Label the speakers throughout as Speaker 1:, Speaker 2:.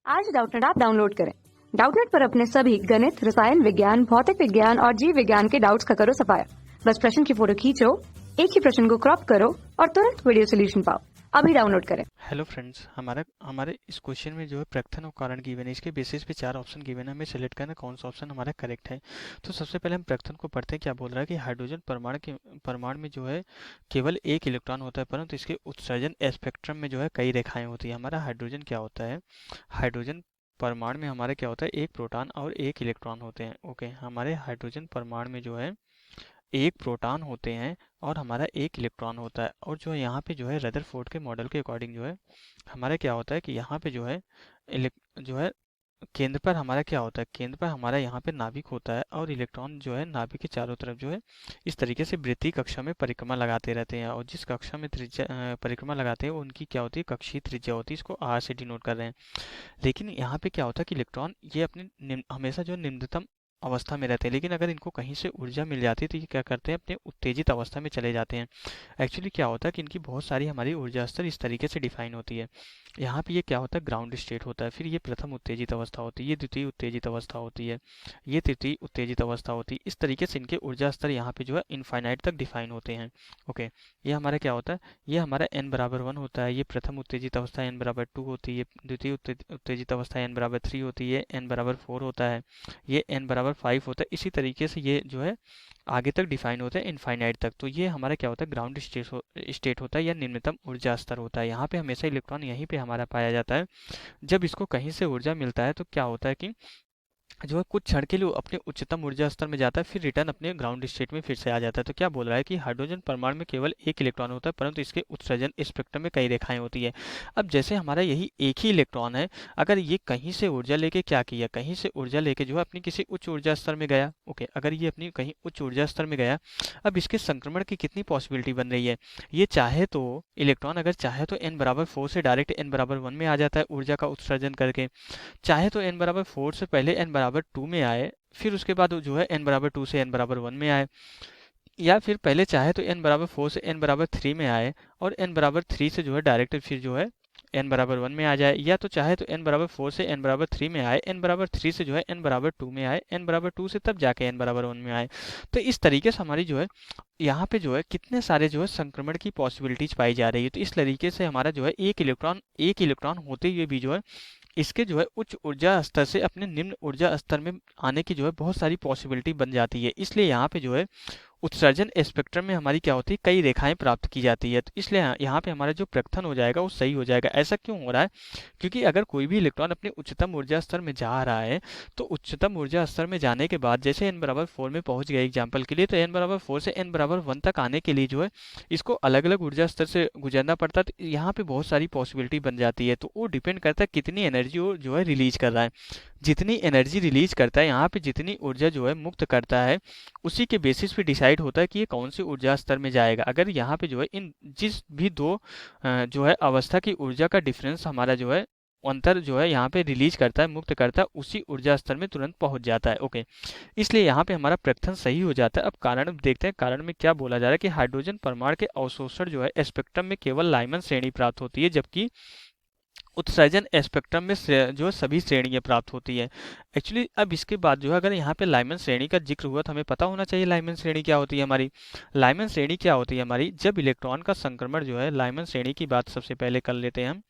Speaker 1: आज Doubtnut app download करें। Doubtnut पर अपने सभी गणित, रसायन विज्ञान, भौतिक विज्ञान और जीव विज्ञान के डाउट्स का करो सफाया। बस प्रश्न की फोटो खींचो, एक ही प्रश्न को क्रॉप करो और तुरंत वीडियो सोल्यूशन पाओ। अभी डाउनलोड करें।
Speaker 2: हेलो फ्रेंड्स, हमारे इस क्वेश्चन में जो है प्रकृति और कारण गिवन है। इसके बेसिस पे 4 ऑप्शन गिवन है, हमें सेलेक्ट करना कौन सा ऑप्शन हमारा करेक्ट है। तो सबसे पहले हम प्रकृति को पढ़ते हैं। क्या बोल रहा है कि हाइड्रोजन परमाणु में जो है केवल एक इलेक्ट्रॉन होता है, परंतु इसके उत्सर्जन स्पेक्ट्रम में जो है कई रेखाएं होती है। हमारा हाइड्रोजन क्या होता है, हाइड्रोजन परमाणु में हमारे क्या होता है, एक प्रोटॉन और एक इलेक्ट्रॉन होते हैं। ओके, हमारे हाइड्रोजन परमाणु में जो है एक प्रोटॉन होते हैं और हमारा एक इलेक्ट्रॉन होता है। और जो यहाँ पे जो है रदरफोर्ड के मॉडल के अकॉर्डिंग जो है हमारा क्या होता है कि यहाँ पे जो है जो है केंद्र पर हमारा क्या होता है, केंद्र पर हमारा यहाँ पे नाभिक होता है और इलेक्ट्रॉन जो है नाभिक के चारों तरफ जो है इस तरीके से वृत्तीय कक्षा में परिक्रमा लगाते रहते हैं। और जिस कक्षा में त्रिज्या परिक्रमा लगाते हैं उनकी क्या होती है, कक्षीय त्रिज्या होती है। इसको आर से डिनोट कर रहे हैं। लेकिन यहाँ पे क्या होता है कि इलेक्ट्रॉन ये अपने हमेशा जो निम्नतम अवस्था में रहते हैं, लेकिन अगर इनको कहीं से ऊर्जा मिल जाती है तो ये क्या करते हैं, अपने उत्तेजित अवस्था में चले जाते हैं। एक्चुअली क्या होता है कि इनकी बहुत सारी हमारी ऊर्जा स्तर इस तरीके से डिफाइन होती है। यहाँ पे ये क्या होता है, ग्राउंड स्टेट होता है, फिर ये प्रथम उत्तेजित अवस्था होती है, ये द्वितीय उत्तेजित अवस्था होती है, ये तृतीय उत्तेजित अवस्था होती है। इस तरीके से इनके ऊर्जा स्तर यहाँ पे जो है इनफाइनाइट तक डिफाइन होते हैं। ओके, ये हमारा क्या होता है, ये हमारा n बराबर 1 होता है, ये प्रथम उत्तेजित अवस्था n बराबर 2 होती है, द्वितीय उत्तेजित अवस्था n बराबर 3 होती है, n बराबर 4 होता है, ये n बराबर 5 होता है। इसी तरीके से ये जो है आगे तक डिफाइन होता है इनफाइनाइट तक। तो ये हमारा क्या होता है, ग्राउंड स्टेट होता है या निम्नतम ऊर्जा स्तर होता है। यहाँ पे हमेशा इलेक्ट्रॉन यहीं पे हमारा पाया जाता है। जब इसको कहीं से ऊर्जा मिलता है तो क्या होता है कि जो है कुछ क्षण के लिए अपने उच्चतम ऊर्जा स्तर में जाता है, फिर रिटर्न अपने ग्राउंड स्टेट में फिर से आ जाता है। तो क्या बोल रहा है कि हाइड्रोजन परमाणु में केवल एक इलेक्ट्रॉन होता है, परंतु इसके उत्सर्जन स्पेक्ट्रम में कई रेखाएं होती है। अब जैसे हमारा यही एक ही इलेक्ट्रॉन है, अगर ये कहीं से ऊर्जा लेके क्या किया, कहीं से ऊर्जा लेके जो है अपनी किसी उच्च ऊर्जा स्तर में गया। ओके, अगर ये अपनी कहीं उच्च ऊर्जा स्तर में गया, अब इसके संक्रमण की कितनी पॉसिबिलिटी बन रही है। ये चाहे तो इलेक्ट्रॉन अगर चाहे तो n बराबर 4 से डायरेक्ट n बराबर 1 में आ जाता है ऊर्जा का उत्सर्जन करके, चाहे तो n बराबर 4 से पहले n बराबर 2 में आए, फिर उसके बाद जो है n बराबर 2 से n बराबर 1 में आए, या फिर पहले चाहे तो n बराबर 4 से n बराबर 3 में आए और n बराबर 3 से जो है डायरेक्ट फिर जो है n बराबर 1 में आ जाए, या तो चाहे तो n बराबर 4 से n बराबर 3 में आए, n बराबर 3 से जो है n बराबर 2 में आए, n बराबर 2 से तब जाके n बराबर 1 में आए। तो इस तरीके से हमारी जो है यहाँ पे जो है कितने सारे जो है संक्रमण की पॉसिबिलिटीज पाई जा रही है। तो इस तरीके से हमारा जो है एक इलेक्ट्रॉन होते हुए भी जो है इसके जो है उच्च ऊर्जा स्तर से अपने निम्न ऊर्जा स्तर में आने की जो है बहुत सारी पॉसिबिलिटी बन जाती है। इसलिए यहाँ पे जो है उत्सर्जन स्पेक्ट्रम में हमारी क्या होती है, कई रेखाएं प्राप्त की जाती है। तो इसलिए यहाँ पे हमारा जो प्रकथन हो जाएगा वो सही हो जाएगा। ऐसा क्यों हो रहा है, क्योंकि अगर कोई भी इलेक्ट्रॉन अपने उच्चतम ऊर्जा स्तर में जा रहा है तो उच्चतम ऊर्जा स्तर में जाने के बाद जैसे n बराबर 4 में पहुंच गए एग्जाम्पल के लिए, तो n बराबर 4 से n बराबर 1 तक आने के लिए जो है इसको अलग अलग ऊर्जा स्तर से गुजरना पड़ता है। तो यहाँ पे बहुत सारी पॉसिबिलिटी बन जाती है। तो वो डिपेंड करता है कितनी एनर्जी वो जो है रिलीज कर रहा है। जितनी एनर्जी रिलीज करता है, यहाँ पे जितनी ऊर्जा जो है मुक्त करता है, उसी के बेसिस पे डिसाइड होता है कि ये कौन सी ऊर्जा स्तर में जाएगा। अगर यहाँ पे जो है इन जिस भी दो जो है अवस्था की ऊर्जा का डिफरेंस हमारा जो है अंतर जो है यहाँ पे रिलीज करता है, मुक्त करता है, उसी ऊर्जा स्तर में तुरंत पहुंच जाता है। ओके, इसलिए यहाँ पे हमारा प्रकथन सही हो जाता है। अब कारण देखते हैं, कारण में क्या बोला जा रहा है कि हाइड्रोजन परमाणु के अवशोषण जो है स्पेक्ट्रम में केवल लाइमन श्रेणी प्राप्त होती है, जबकि उत्सर्जन स्पेक्ट्रम में जो है सभी श्रेणियां प्राप्त होती है। एक्चुअली अब इसके बाद जो है अगर यहाँ पे लाइमन श्रेणी का जिक्र हुआ तो हमें पता होना चाहिए लाइमन श्रेणी क्या होती है हमारी। लाइमन श्रेणी क्या होती है हमारी, जब इलेक्ट्रॉन का संक्रमण जो है, लाइमन श्रेणी की बात सबसे पहले कर लेते हैं हम।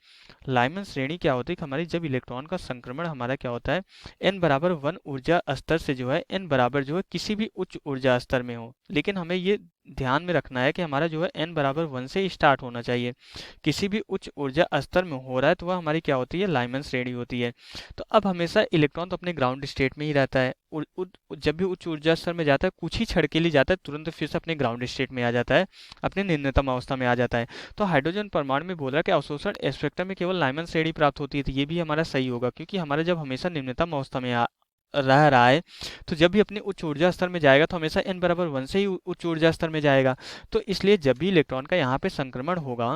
Speaker 2: लाइमन श्रेणी क्या होती है कि हमारी जब इलेक्ट्रॉन का संक्रमण हमारा क्या होता है, n बराबर 1 ऊर्जा स्तर से जो है n बराबर जो है किसी भी उच्च ऊर्जा स्तर में हो। लेकिन हमें ये ध्यान में रखना है कि हमारा जो है n बराबर 1 से स्टार्ट होना चाहिए। किसी भी उच्च ऊर्जा स्तर में हो रहा है तो वह हमारी क्या होती है, लाइमन श्रेणी होती है। तो अब हमेशा इलेक्ट्रॉन तो अपने ग्राउंड स्टेट में ही रहता है। जब भी उच्च ऊर्जा स्तर में जाता है कुछ ही क्षण के लिए जाता है, तुरंत फिर से अपने ग्राउंड स्टेट में आ जाता है, अपने निम्नतम अवस्था में आ जाता है। तो हाइड्रोजन परमाणु में बोल रहा है कि अवशोषण स्पेक्ट्रम में केवल लाइमन श्रेणी प्राप्त होती है। तो ये भी हमारा सही होगा, क्योंकि हमारा जब हमेशा निम्नतम अवस्था में रह रहा है तो जब भी अपने उच्च ऊर्जा स्तर में जाएगा तो हमेशा n बराबर 1 से ही उच्च ऊर्जा स्तर में जाएगा। तो इसलिए जब भी इलेक्ट्रॉन का यहाँ पे संक्रमण होगा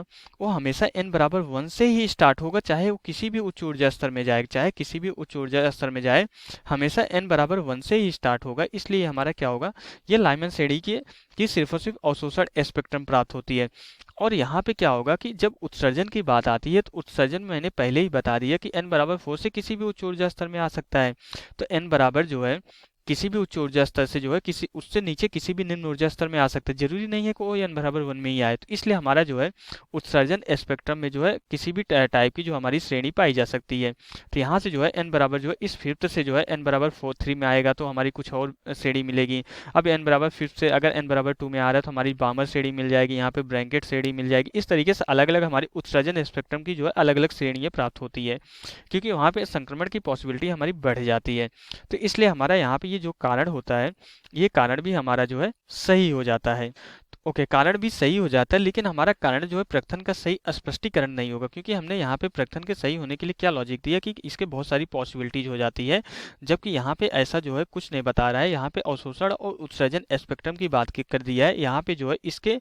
Speaker 2: वो हमेशा n बराबर 1 से ही स्टार्ट होगा, चाहे वो किसी भी उच्च ऊर्जा स्तर में जाए, चाहे किसी भी उच्च ऊर्जा स्तर में जाए, हमेशा n बराबर 1 से ही स्टार्ट होगा। इसलिए हमारा क्या होगा, ये लाइमन श्रेणी की कि सिर्फ और सिर्फ अवशोषण स्पेक्ट्रम प्राप्त होती है। और यहाँ पे क्या होगा कि जब उत्सर्जन की बात आती है तो उत्सर्जन मैंने पहले ही बता दिया कि n बराबर 4 से किसी भी उच्च ऊर्जा स्तर में आ सकता है। तो n बराबर जो है किसी भी उच्च ऊर्जा स्तर से जो है किसी उससे नीचे किसी भी निम्न ऊर्जा स्तर में आ सकता है। जरूरी नहीं है कि वो n बराबर 1 में ही आए। तो इसलिए हमारा जो है उत्सर्जन स्पेक्ट्रम में जो है किसी भी टाइप की जो हमारी श्रेणी पाई जा सकती है। तो यहाँ से जो है n बराबर जो है इस फिफ्थ से जो है n बराबर 3 में आएगा तो हमारी कुछ और श्रेणी मिलेगी। अब n बराबर फिफ्थ से अगर n बराबर 2 में आ रहा है तो हमारी बामर श्रेणी मिल जाएगी, यहाँ पे ब्रैकेट श्रेणी मिल जाएगी। इस तरीके से अलग अलग हमारी उत्सर्जन स्पेक्ट्रम की जो है अलग अलग श्रेणियाँ प्राप्त होती है, क्योंकि वहाँ पे संक्रमण की पॉसिबिलिटी हमारी बढ़ जाती है। तो इसलिए हमारा यहाँ पे ये जो कारण होता है ये कारण भी हमारा जो है सही हो जाता है। ओके, कारण भी सही हो जाता है, लेकिन हमारा कारण जो है प्रकथन का सही स्पष्टीकरण नहीं होगा, क्योंकि हमने यहाँ पे प्रकथन के सही होने के लिए क्या लॉजिक दिया कि इसके बहुत सारी पॉसिबिलिटीज हो जाती है, जबकि यहाँ पे ऐसा जो है कुछ नहीं बता रहा है। यहाँ पे अवशोषण और उत्सर्जन स्पेक्ट्रम की बात कर दिया है। यहाँ पे जो है इसके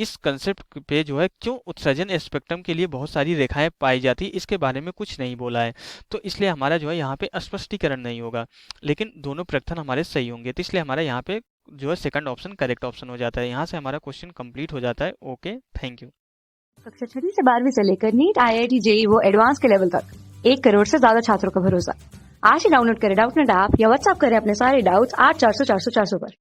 Speaker 2: इस कंसेप्ट पे जो है क्यों उत्सर्जन स्पेक्ट्रम के लिए बहुत सारी रेखाएं पाई जाती है इसके बारे में कुछ नहीं बोला है। तो इसलिए हमारा जो है यहाँ पे स्पष्टीकरण नहीं होगा, लेकिन दोनों प्रकथन हमारे सही होंगे। तो इसलिए हमारा यहाँ पे जो है सेकंड ऑप्शन करेक्ट ऑप्शन हो जाता है। यहाँ से हमारा क्वेश्चन कंप्लीट हो जाता है। Okay, thank you.
Speaker 1: कक्षा 6 से 12वीं से लेकर नीट, IIT, JEE वो एडवांस के लेवल तक 1 करोड़ से ज्यादा छात्रों का भरोसा। आज ही डाउनलोड करें डाउटनेट ऐप या व्हाट्सएप करें अपने सारे डाउट्स 8400 400 400 पर।